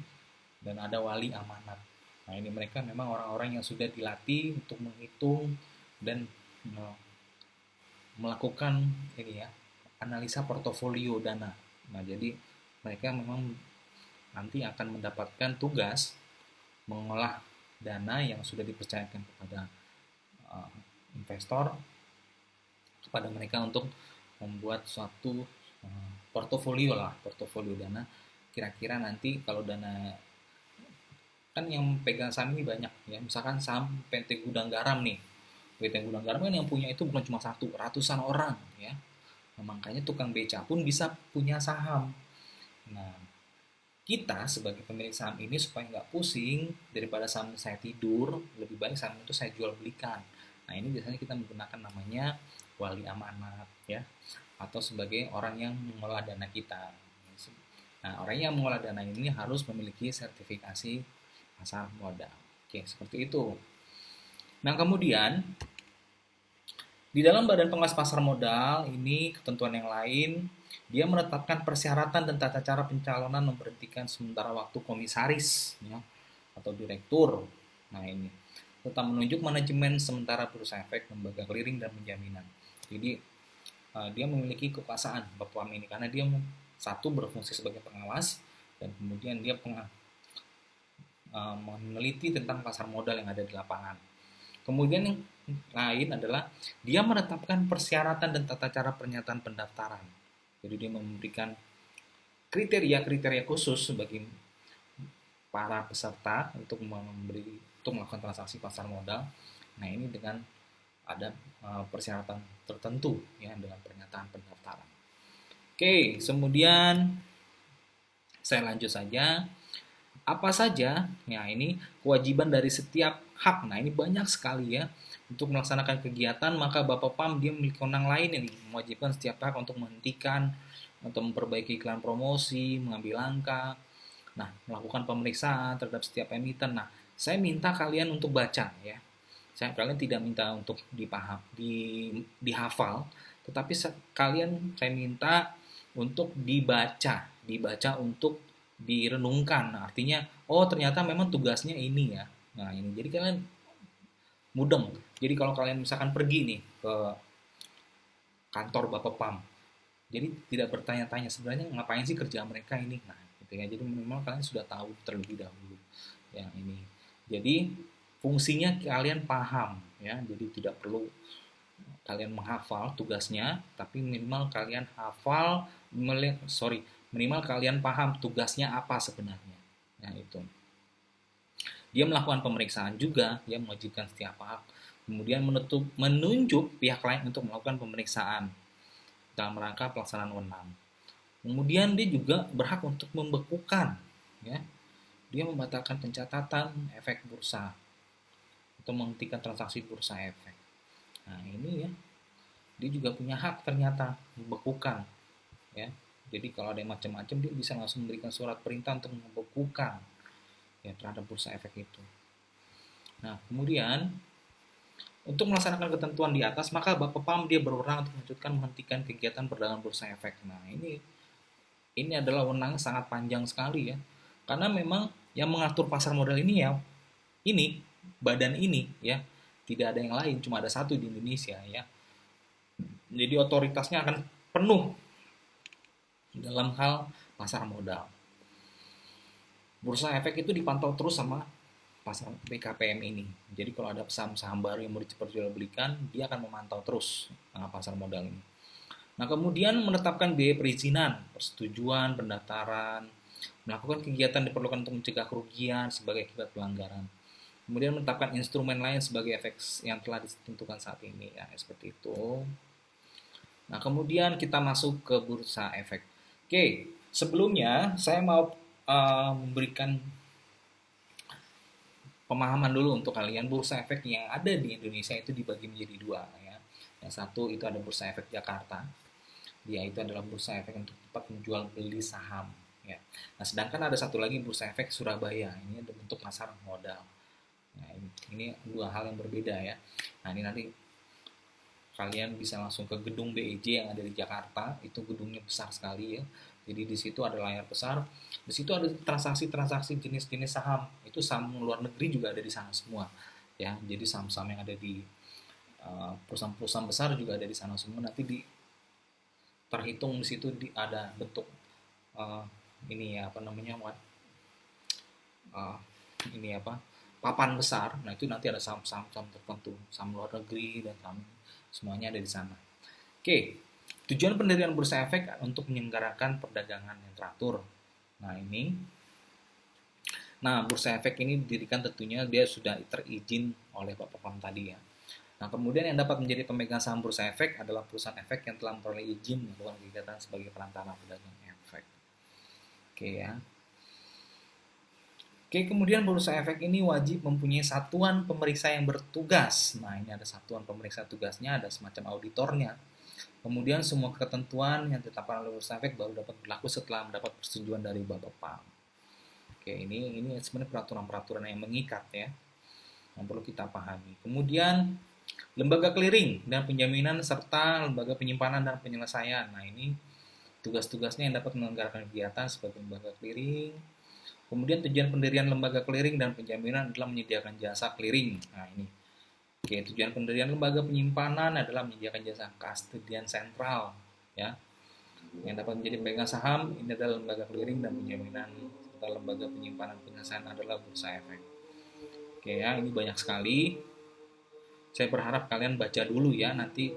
dan ada wali amanat. Nah ini mereka memang orang-orang yang sudah dilatih untuk menghitung dan melakukan ini ya, analisa portofolio dana. Nah jadi mereka memang nanti akan mendapatkan tugas mengolah dana yang sudah dipercayakan kepada investor, kepada mereka untuk membuat suatu portofolio dana. Kira-kira nanti kalau dana, kan yang pegang saham ini banyak ya, misalkan saham PT Gudang Garam nih. PT Gudang Garam kan yang punya itu bukan cuma satu, ratusan orang ya. Nah, makanya tukang beca pun bisa punya saham. Nah, kita sebagai pemilik saham ini supaya nggak pusing, daripada saham saya tidur, lebih baik saham itu saya jual belikan. Nah, ini biasanya kita menggunakan namanya wali amanat ya, atau sebagai orang yang mengelola dana kita. Nah, orang yang mengelola dana ini harus memiliki sertifikasi pasar modal. Oke, seperti itu. Nah, kemudian Di dalam Badan Pengawas Pasar Modal ini ketentuan yang lain, dia menetapkan persyaratan dan tata cara pencalonan memberhentikan sementara waktu komisaris ya, atau direktur. Nah ini serta menunjuk manajemen sementara bursa efek, lembaga clearing dan penjaminan. Jadi dia memiliki kekuasaan Bapepam ini karena dia satu berfungsi sebagai pengawas dan kemudian dia meneliti tentang pasar modal yang ada di lapangan. Kemudian yang lain adalah dia menetapkan persyaratan dan tata cara pernyataan pendaftaran. Jadi dia memberikan kriteria-kriteria khusus bagi para peserta untuk melakukan transaksi pasar modal. Nah ini dengan ada persyaratan tertentu ya dengan pernyataan pendaftaran. Oke, kemudian saya lanjut saja. Apa saja? Ya ini kewajiban dari setiap hak. Nah ini banyak sekali ya. Untuk melaksanakan kegiatan maka Bapepam dia memiliki wewenang lain ini mewajibkan setiap hak untuk menghentikan atau memperbaiki iklan promosi, mengambil langkah, nah melakukan pemeriksaan terhadap setiap emiten. Nah saya minta kalian untuk baca ya. Kalian tidak minta untuk dihafal, tetapi kalian saya minta untuk dibaca untuk direnungkan. Nah, artinya, oh ternyata memang tugasnya ini ya. Nah ini, jadi kalian mudeng. Jadi kalau kalian misalkan pergi nih ke kantor Bapepam, jadi tidak bertanya-tanya sebenarnya ngapain sih kerja mereka ini. Nah, gitu ya. Jadi memang kalian sudah tahu terlebih dahulu yang ini. Jadi fungsinya kalian paham ya. Jadi tidak perlu kalian menghafal tugasnya, tapi minimal kalian minimal kalian paham tugasnya apa sebenarnya. Nah, itu. Dia melakukan pemeriksaan juga, dia mewajibkan setiap pihak. Kemudian menunjuk pihak lain untuk melakukan pemeriksaan dalam rangka pelaksanaan wewenang. Kemudian dia juga berhak untuk membekukan, ya. Dia membatalkan pencatatan efek bursa atau menghentikan transaksi bursa efek. Nah ini ya, dia juga punya hak ternyata membekukan, ya. Jadi kalau ada yang macam-macam dia bisa langsung memberikan surat perintah untuk membekukan ya terhadap bursa efek itu. Nah kemudian untuk melaksanakan ketentuan di atas maka Bapepam dia berwenang untuk menghentikan kegiatan perdagangan bursa efek. Nah ini adalah wewenang sangat panjang sekali ya, karena memang yang mengatur pasar modal ini ya ini badan ini ya, tidak ada yang lain, cuma ada satu di Indonesia ya. Jadi otoritasnya akan penuh dalam hal pasar modal. Bursa efek itu dipantau terus sama pasar BKPM ini. Jadi kalau ada saham-saham baru yang mau diperjualbelikan, dia akan memantau terus pasar modal ini. Nah, kemudian menetapkan biaya perizinan, persetujuan, pendaftaran, melakukan kegiatan diperlukan untuk mencegah kerugian sebagai akibat pelanggaran. Kemudian menetapkan instrumen lain sebagai efek yang telah ditentukan saat ini, ya seperti itu. Nah, kemudian kita masuk ke bursa efek. Oke, sebelumnya saya mau memberikan pemahaman dulu untuk kalian. Bursa efek yang ada di Indonesia itu dibagi menjadi dua ya. Yang satu itu ada bursa efek Jakarta, dia itu adalah bursa efek untuk tempat menjual beli saham ya. Nah sedangkan ada satu lagi bursa efek Surabaya, ini bentuk pasar modal. Nah ini dua hal yang berbeda ya. Nah ini nanti kalian bisa langsung ke gedung BEJ yang ada di Jakarta, itu gedungnya besar sekali ya. Jadi di situ ada layar besar, di situ ada transaksi-transaksi jenis-jenis saham. Itu saham luar negeri juga ada di sana semua, ya. Jadi saham-saham yang ada di perusahaan-perusahaan besar juga ada di sana semua. Nanti terhitung di situ ada bentuk ini ya apa namanya ini apa papan besar. Nah itu nanti ada saham-saham tertentu, saham luar negeri dan saham semuanya ada di sana. Oke. Tujuan pendirian bursa efek untuk menyelenggarakan perdagangan yang teratur. Nah, bursa efek ini didirikan tentunya dia sudah terizin oleh Bapepam tadi ya. Nah, kemudian yang dapat menjadi pemegang saham bursa efek adalah perusahaan efek yang telah memperoleh izin melakukan kegiatan sebagai perantara pedagang efek. Oke ya. Oke, kemudian bursa efek ini wajib mempunyai satuan pemeriksa yang bertugas. Nah, ini ada satuan pemeriksa tugasnya, ada semacam auditornya. Kemudian semua ketentuan yang ditetapkan oleh bursa efek baru dapat berlaku setelah mendapat persetujuan dari Bapepam. Oke, ini sebenarnya peraturan-peraturan yang mengikat ya, yang perlu kita pahami. Kemudian Lembaga clearing dan penjaminan serta lembaga penyimpanan dan penyelesaian. Nah, ini tugas-tugasnya yang dapat menyelenggarakan kegiatan sebagai lembaga clearing. Kemudian tujuan pendirian lembaga clearing dan penjaminan adalah menyediakan jasa clearing. Nah, ini. Oke, tujuan pendirian lembaga penyimpanan adalah menyediakan jasa kustodian sentral, ya. Yang dapat menjadi pemegang saham ini adalah lembaga clearing dan penjaminan serta lembaga penyimpanan penyelesaian adalah bursa efek. Oke ya, ini banyak sekali. Saya berharap kalian baca dulu ya, nanti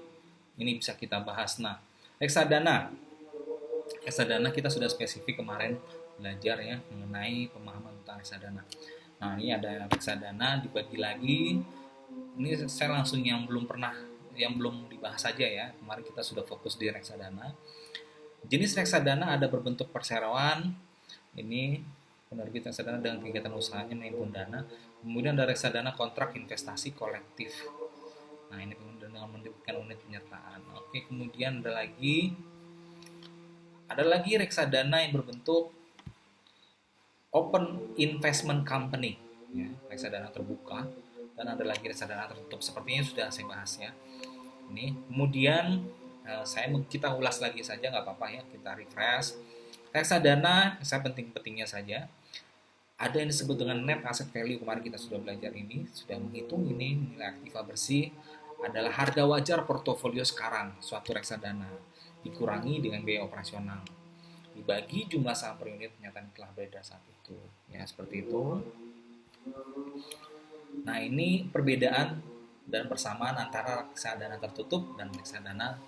ini bisa kita bahas. Nah, reksadana. Reksadana kita sudah spesifik kemarin belajar ya mengenai pemahaman tentang reksadana. Nah, ini ada reksadana dibagi lagi. Ini saya langsung yang belum dibahas saja ya. Kemarin kita sudah fokus di reksadana. Jenis reksadana ada berbentuk perseroan. Ini penerbit reksadana dengan kegiatan usahanya menghimpun dana. Kemudian ada reksadana kontrak investasi kolektif. Nah, ini dengan menerbitkan unit penyertaan. Oke, kemudian ada lagi reksadana yang berbentuk open investment company, ya, reksadana terbuka, dan ada lagi reksadana tertutup. Sepertinya sudah saya bahas ya. Ini kemudian kita ulas lagi saja, nggak apa-apa ya, kita refresh. Reksadana saya penting-pentingnya saja. Ada yang disebut dengan net asset value, kemarin kita sudah belajar ini, sudah menghitung ini nilai aktiva bersih adalah harga wajar portofolio sekarang suatu reksadana dikurangi dengan biaya operasional dibagi jumlah saham per unit pernyataan telah beredar saat itu, ya seperti itu. Nah, ini perbedaan dan persamaan antara reksadana tertutup dan reksadana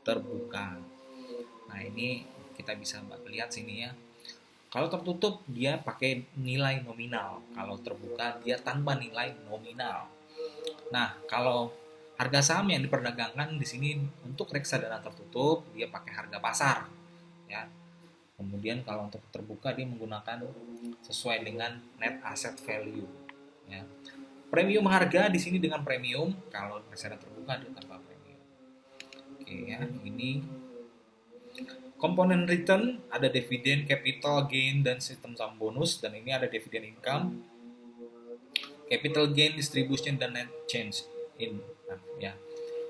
terbuka. Nah, ini kita bisa lihat sini ya. Kalau tertutup dia pakai nilai nominal, kalau terbuka dia tanpa nilai nominal. Nah, kalau harga saham yang diperdagangkan di sini untuk reksadana tertutup dia pakai harga pasar, ya. Kemudian kalau untuk terbuka dia menggunakan sesuai dengan net asset value, ya. Premium harga di sini dengan premium, kalau reksadana terbuka dia tanpa premium. Oke ya, ini komponen return ada dividen, capital gain dan sistem saham bonus, dan ini ada dividen income, capital gain, distribution dan net change in. Nah, ya.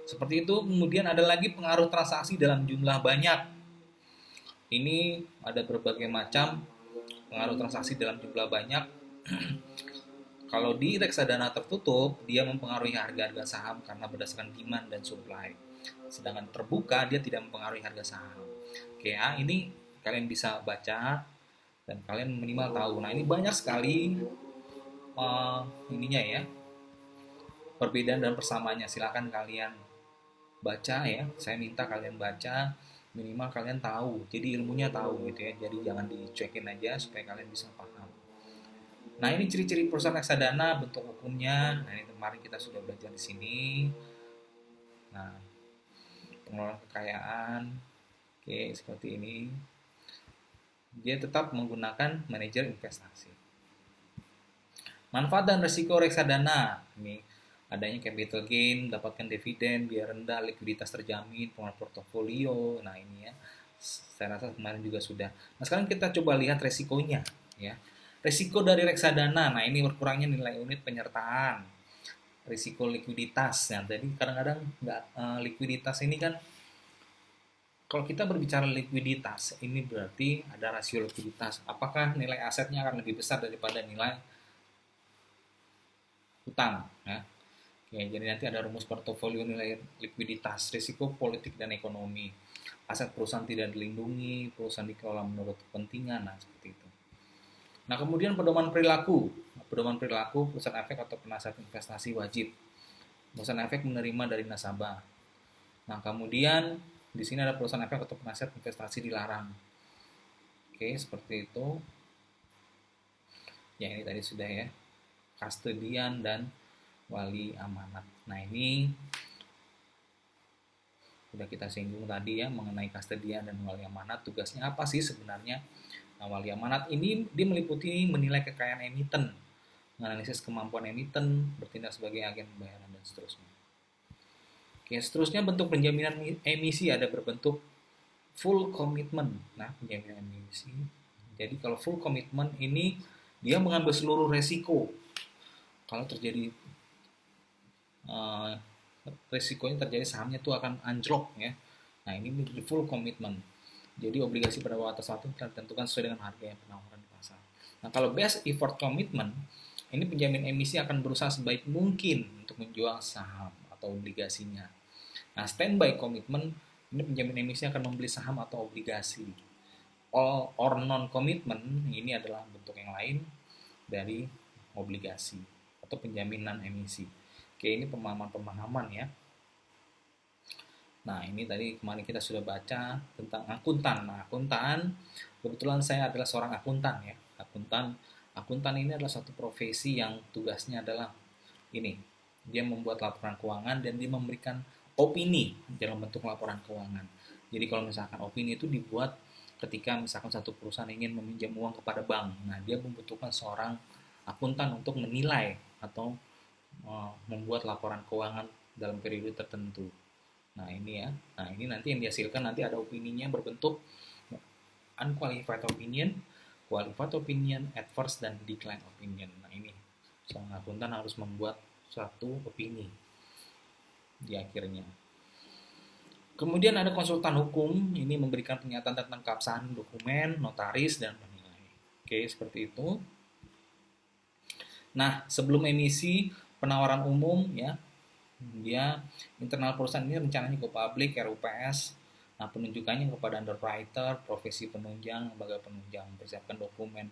Seperti itu. Kemudian ada lagi pengaruh transaksi dalam jumlah banyak. Ini ada berbagai macam pengaruh transaksi dalam jumlah banyak. Kalau di reksadana tertutup, dia mempengaruhi harga-harga saham karena berdasarkan demand dan supply. Sedangkan terbuka, dia tidak mempengaruhi harga saham. Oke ya, ini kalian bisa baca dan kalian minimal tahu. Nah, ini banyak sekali ininya ya, perbedaan dan persamaannya. Silakan kalian baca ya. Saya minta kalian baca, minimal kalian tahu. Jadi ilmunya tahu gitu ya. Jadi jangan dicuekin aja supaya kalian bisa paham. Nah, ini ciri-ciri perusahaan reksadana, bentuk hukumnya. Nah, ini kemarin kita sudah belajar di sini. Nah, pengelolaan kekayaan, oke, seperti ini. Dia tetap menggunakan manajer investasi. Manfaat dan risiko reksadana. Ini adanya capital gain, dapatkan dividen, biaya rendah, likuiditas terjamin, pengelolaan portofolio. Nah, ini ya. Saya rasa kemarin juga sudah. Nah, sekarang kita coba lihat resikonya ya. Risiko dari reksadana, nah ini berkurangnya nilai unit penyertaan, risiko likuiditas. Nah, jadi kadang-kadang likuiditas ini kan, kalau kita berbicara likuiditas, ini berarti ada rasio likuiditas. Apakah nilai asetnya akan lebih besar daripada nilai utang? Ya. Oke, jadi nanti ada rumus portofolio nilai likuiditas, risiko politik dan ekonomi, aset perusahaan tidak dilindungi, perusahaan dikelola menurut kepentingan, nah seperti itu. Nah, kemudian pedoman perilaku. Pedoman perilaku perusahaan efek atau penasihat investasi wajib. Perusahaan efek menerima dari nasabah. Nah, kemudian di sini ada perusahaan efek atau penasihat investasi dilarang. Oke, seperti itu. Ya, ini tadi sudah ya. Kustodian dan wali amanat. Nah, ini sudah kita singgung tadi ya mengenai kustodian dan wali amanat. Tugasnya apa sih sebenarnya? Nah, wali amanat ini dia meliputi menilai kekayaan emiten, menganalisis kemampuan emiten, bertindak sebagai agen pembayaran dan seterusnya. Oke, seterusnya bentuk penjaminan emisi ada berbentuk full commitment. Nah, penjaminan emisi. Jadi kalau full commitment ini dia mengambil seluruh resiko. Kalau terjadi risikonya terjadi sahamnya itu akan anjlok ya. Nah, ini the full commitment. Jadi obligasi pada atas waktu ditentukan sesuai dengan harga yang penawaran di pasar. Nah, kalau best effort commitment, ini penjamin emisi akan berusaha sebaik mungkin untuk menjual saham atau obligasinya. Nah, standby commitment, ini penjamin emisi akan membeli saham atau obligasi. All or non commitment, ini adalah bentuk yang lain dari obligasi atau penjaminan emisi. Oke, ini pemahaman-pemahaman ya. Nah, ini tadi kemarin kita sudah baca tentang akuntan. Nah, akuntan, kebetulan saya adalah seorang akuntan ya. Akuntan ini adalah satu profesi yang tugasnya adalah ini. Dia membuat laporan keuangan dan dia memberikan opini dalam bentuk laporan keuangan. Jadi kalau misalkan opini itu dibuat ketika misalkan satu perusahaan ingin meminjam uang kepada bank. Nah, dia membutuhkan seorang akuntan untuk menilai atau membuat laporan keuangan dalam periode tertentu. Nah, ini ya. Nah, ini nanti yang dihasilkan nanti ada opininya berbentuk unqualified opinion, qualified opinion, adverse, dan decline opinion. Nah, ini seorang akuntan harus membuat suatu opini di akhirnya. Kemudian ada konsultan hukum, ini memberikan pernyataan tentang keabsahan dokumen, notaris, dan penilai. Oke, seperti itu. Nah, sebelum emisi penawaran umum ya, dia internal perusahaan ini rencananya ke publik, RUPS. Nah, penunjukannya kepada underwriter, profesi penunjang, lembaga penunjang, persiapkan dokumen,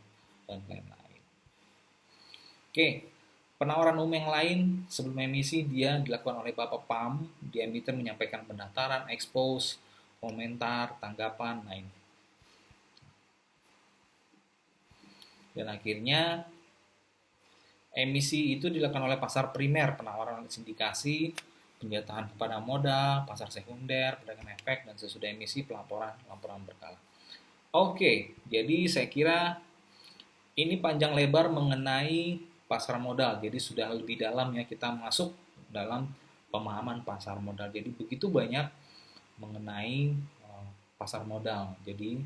dan lain-lain. Oke, penawaran umum yang lain sebelum emisi dia dilakukan oleh Bapak PAM. Di emiten menyampaikan pendaftaran, expose, komentar, tanggapan, lain. Dan akhirnya emisi itu dilakukan oleh pasar primer, penawaran sindikasi, penjatahan kepada modal, pasar sekunder, perdagangan efek, dan sesudah emisi laporan berkala. Oke, jadi saya kira ini panjang lebar mengenai pasar modal. Jadi sudah lebih dalam ya kita masuk dalam pemahaman pasar modal. Jadi begitu banyak mengenai pasar modal. Jadi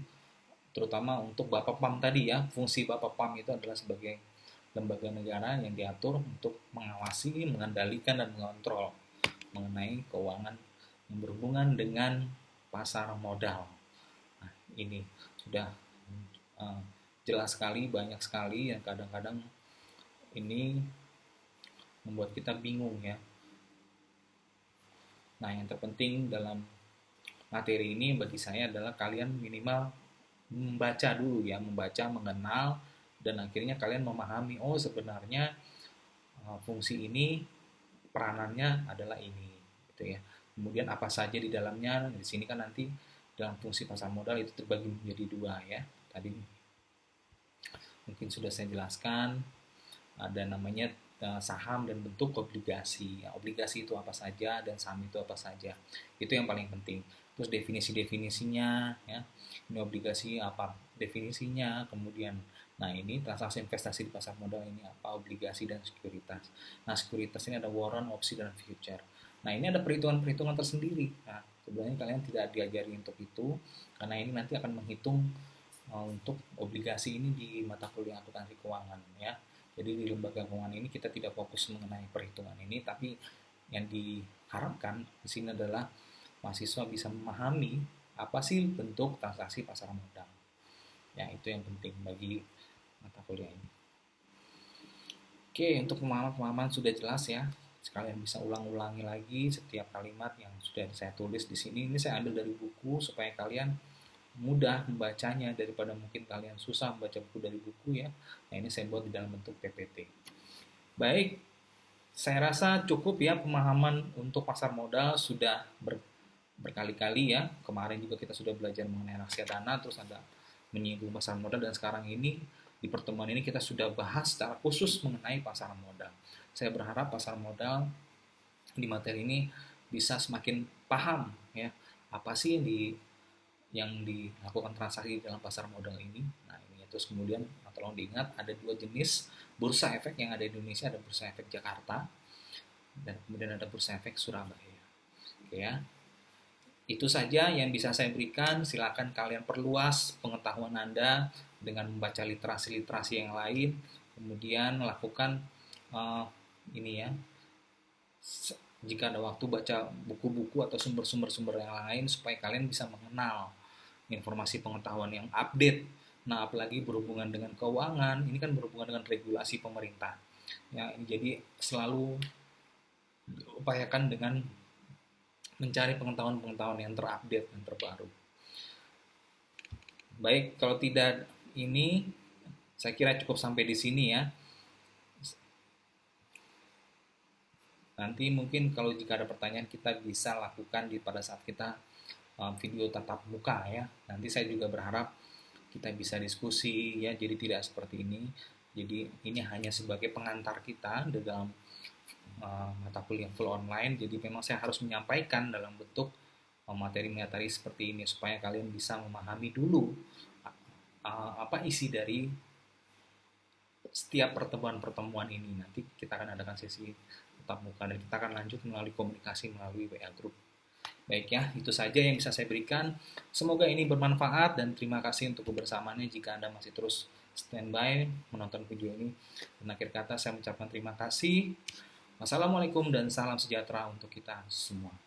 terutama untuk Bapak PAM tadi ya, fungsi Bapak PAM itu adalah sebagai lembaga negara yang diatur untuk mengawasi, mengendalikan, dan mengontrol mengenai keuangan yang berhubungan dengan pasar modal. Nah, ini sudah jelas sekali, banyak sekali yang kadang-kadang ini membuat kita bingung ya. Nah, yang terpenting dalam materi ini bagi saya adalah kalian minimal membaca dulu ya, membaca, mengenal, dan akhirnya kalian memahami, oh sebenarnya fungsi ini peranannya adalah ini gitu ya. Kemudian apa saja di dalamnya, di sini kan nanti dalam fungsi pasar modal itu terbagi menjadi dua ya. Tadi mungkin sudah saya jelaskan, ada namanya saham dan bentuk obligasi. Obligasi itu apa saja dan saham itu apa saja. Itu yang paling penting. Terus definisi-definisinya ya. Ini obligasi apa definisinya, kemudian nah ini transaksi investasi di pasar modal ini apa, obligasi dan sekuritas. Nah, sekuritas ini ada warrant, opsi, dan future. Nah, ini ada perhitungan-perhitungan tersendiri. Nah, sebenarnya kalian tidak diajari untuk itu karena ini nanti akan menghitung untuk obligasi ini di mata kuliah akuntansi keuangan ya. Jadi di lembaga keuangan ini kita tidak fokus mengenai perhitungan ini, tapi yang diharapkan di sini adalah mahasiswa bisa memahami apa sih bentuk transaksi pasar modal. Ya, itu yang penting bagi mata kuliah ini. Oke, untuk pemahaman-pemahaman sudah jelas ya. Sekalian bisa ulang-ulangi lagi setiap kalimat yang sudah saya tulis di sini. Ini saya ambil dari buku supaya kalian mudah membacanya daripada mungkin kalian susah membaca buku dari buku ya. Nah, ini saya buat di dalam bentuk PPT. Baik, saya rasa cukup ya pemahaman untuk pasar modal sudah berkali-kali ya. Kemarin juga kita sudah belajar mengenai reksadana, terus ada menyinggung pasar modal, dan sekarang ini di pertemuan ini kita sudah bahas secara khusus mengenai pasar modal. Saya berharap pasar modal di materi ini bisa semakin paham ya apa sih yang dilakukan transaksi dalam pasar modal ini. Nah, ini terus kemudian tolong diingat ada dua jenis bursa efek yang ada di Indonesia, ada bursa efek Jakarta dan kemudian ada bursa efek Surabaya. Oke ya. Itu saja yang bisa saya berikan. Silakan kalian perluas pengetahuan Anda dengan membaca literasi-literasi yang lain. Kemudian lakukan ini ya, jika ada waktu baca buku-buku atau sumber-sumber yang lain supaya kalian bisa mengenal informasi pengetahuan yang update. Nah, apalagi berhubungan dengan keuangan, ini kan berhubungan dengan regulasi pemerintah. Ya, jadi selalu upayakan dengan mencari pengetahuan-pengetahuan yang terupdate dan terbaru. Baik, kalau tidak ini saya kira cukup sampai di sini ya. Nanti mungkin kalau jika ada pertanyaan kita bisa lakukan pada saat kita video tatap muka ya. Nanti saya juga berharap kita bisa diskusi ya, jadi tidak seperti ini. Jadi ini hanya sebagai pengantar kita dalam mata kuliah full online. Jadi memang saya harus menyampaikan dalam bentuk materi-materi seperti ini supaya kalian bisa memahami dulu apa isi dari setiap pertemuan-pertemuan ini. Nanti kita akan adakan sesi tatap muka dan kita akan lanjut melalui komunikasi melalui WA Group. Baik ya, itu saja yang bisa saya berikan. Semoga ini bermanfaat dan terima kasih untuk kebersamaannya jika Anda masih terus standby menonton video ini. Dan akhir kata saya mengucapkan terima kasih. Wassalamualaikum dan salam sejahtera untuk kita semua.